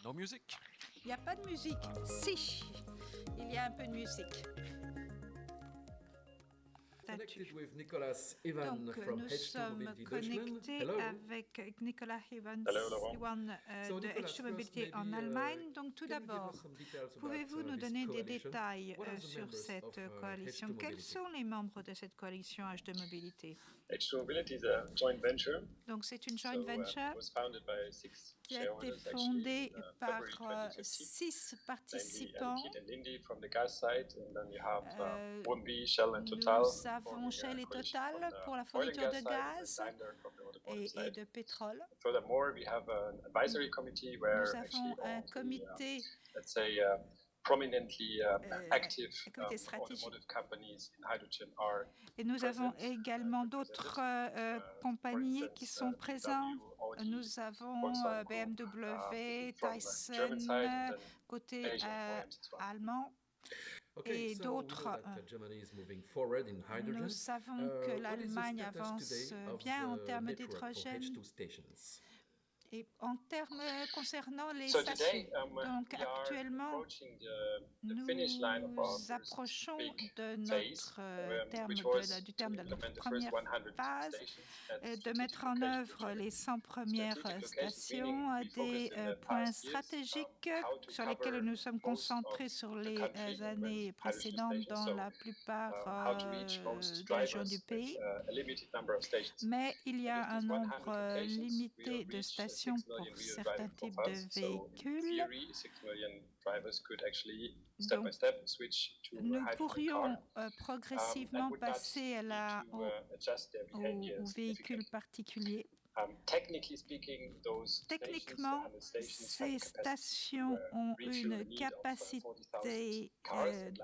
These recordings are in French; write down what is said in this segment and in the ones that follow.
No music? Il n'y a pas de musique. Si, il y a un peu de musique. Connected with Nicolas Ivan Donc, from nous H2 sommes Mobility Deutschland. connectés Hello. avec Nicolas Ivan So de Nicolas, H2 first Mobility maybe, en Allemagne. Donc, tout can you give us d'abord, some details about, pouvez-vous nous this donner des coalition? détails What are the sur members cette of, coalition? H2 Quels Mobility? sont les membres de cette coalition H2 Mobility? H2 Mobility is a joint venture. Donc, c'est une joint venture It was founded by 6 qui a été shareholders fondée actually in par February 2015. 6 Namely, participants. Keith and Lindy from the gas side, and then you have OMV, Shell and Nous Total. avons Shell et Total pour la fourniture de gaz et de pétrole. Furthermore, we have an advisory committee where Nous avons un comité let's say prominently active comité stratégique. automotive companies in hydrogen are Et nous avons present, également d'autres compagnies qui sont présentes. Nous avons BMW, Tyson, côté allemand. Okay, Et so d'autres. we know that Germany is moving forward in hydrogen. Nous savons que What is the l'Allemagne status avance today of bien en the termes network for d'hydrogène. H2 stations? Et en termes concernant les So stations, today, donc we are actuellement, approaching the finish line of our nous first approchons big de phase, notre terme which was du terme de to notre implement the première first 100 phase, stations at de strategic mettre en locations œuvre in les 100 premières Strategic stations locations, à we focused des in the points past years, stratégiques how to sur lesquels cover nous sommes most concentrés of sur the les country années with précédentes hydrogen dans stations. la plupart How to reach most des régions drivers du pays. with a limited number of stations. Mais il y a With un these 100 nombre locations, we limité will de reach stations 6 million pour real certains driving types de profiles. So in véhicules. theory, 6 million drivers could actually step Donc, by step switch to a nous hydrogen pourrions car. progressivement would not passer à need to, adjust their behavior aux véhicules significantly. particuliers. Technically speaking, those Techniquement, ces stations ont une capacité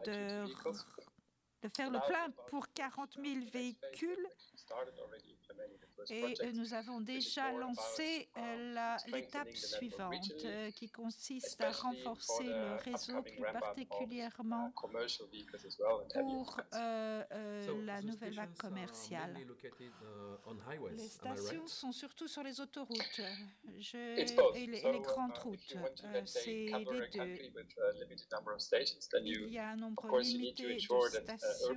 de faire le plein pour 40 000 véhicules et nous avons déjà lancé l'étape suivante qui consiste à renforcer le réseau plus particulièrement pour la nouvelle vague commerciale. Les stations sont surtout sur les autoroutes et les grandes routes. C'est les deux. Il y a un nombre limité de stations sur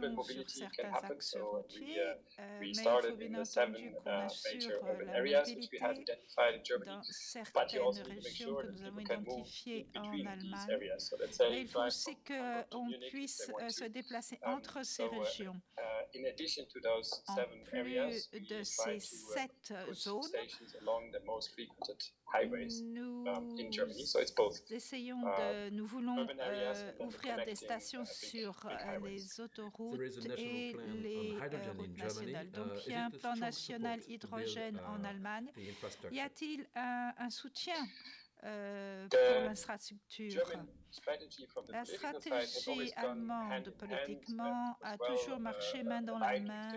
certains axes routiers, mais il faut bien entendu qu'on assure la mobilité dans certaines régions que nous avons identifiées en Allemagne. Mais il faut aussi qu'on puisse se déplacer entre ces régions. En plus de ces 7 zones, nous voulons ouvrir des stations sur les autoroutes et les routes nationales. Donc, il y a un plan national hydrogène en Allemagne. Y a-t-il un soutien pour l'infrastructure? La stratégie allemande politiquement a toujours marché main dans la main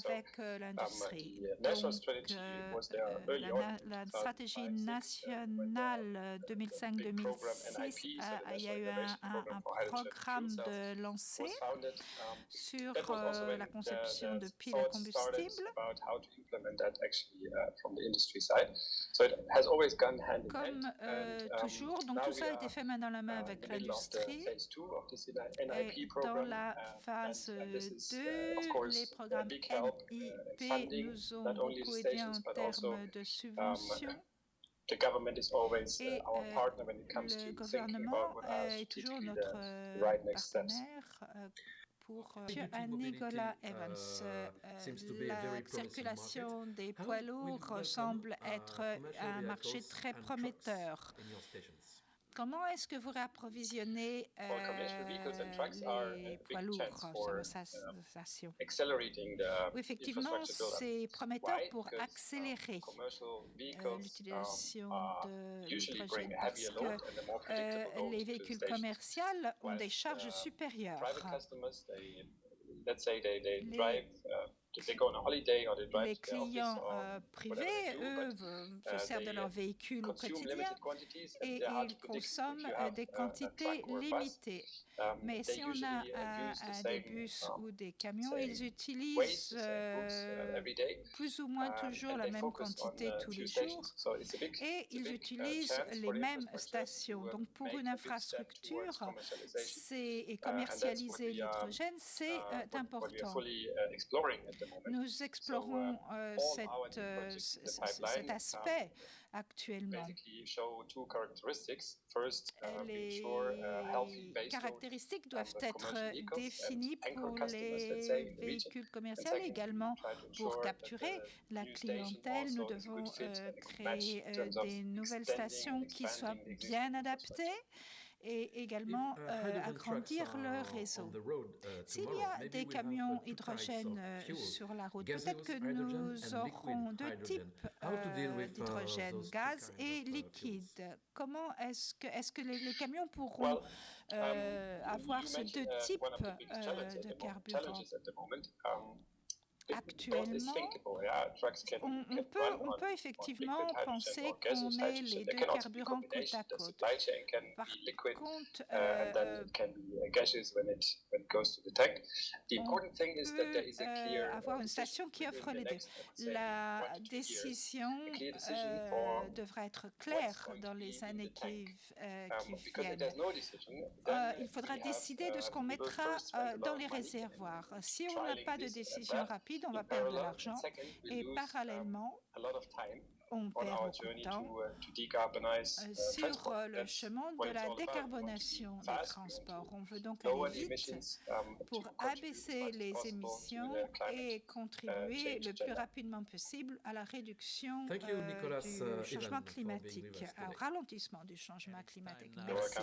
avec l'industrie. Donc, la stratégie nationale 2005-2006, il y a eu un programme de lancé sur la conception de piles à combustible. Comme toujours, donc tout ça a été fait main dans la main avec l'industrie. Et dans la phase 2, les programmes NIP nous ont beaucoup aidé en termes de subventions. Et le gouvernement est toujours notre partenaire. Pour Nicolas Evans, la circulation des poids lourds semble être un marché très prometteur. Comment est-ce que vous réapprovisionnez les poids lourds sur vos stations? Oui, effectivement, c'est prometteur pour accélérer l'utilisation de l'hydrogène parce que les véhicules commerciaux ont des charges supérieures. Les clients privés, eux, se servent de leur véhicule au quotidien et ils consomment des quantités limitées. Mais si on a des bus ou des camions, ils utilisent plus ou moins toujours la même quantité tous les jours et ils utilisent les mêmes stations. Donc pour une infrastructure, et commercialiser l'hydrogène, c'est important. Nous explorons cet aspect actuellement. Les caractéristiques doivent être définies pour les véhicules commerciaux, également pour capturer la clientèle. Nous devons créer des nouvelles stations qui soient bien adaptées et également agrandir le réseau. S'il y a des camions hydrogène sur la route, peut-être que nous aurons deux types d'hydrogène, gaz et liquide. Comment est-ce que les camions pourront avoir ces deux types de carburant? Actuellement, on peut effectivement penser qu'on ait les deux carburants côte à côte. Par contre, on peut avoir une station qui offre les deux. La décision devra être claire dans les années qui viennent. Il faudra décider de ce qu'on mettra dans les réservoirs. Si on n'a pas de décision rapide, on va perdre de l'argent et parallèlement, on perd beaucoup de temps sur le chemin de la décarbonation des transports. On veut donc aller vite pour abaisser les émissions et contribuer le plus rapidement possible à la réduction du changement climatique, au ralentissement du changement climatique. Merci.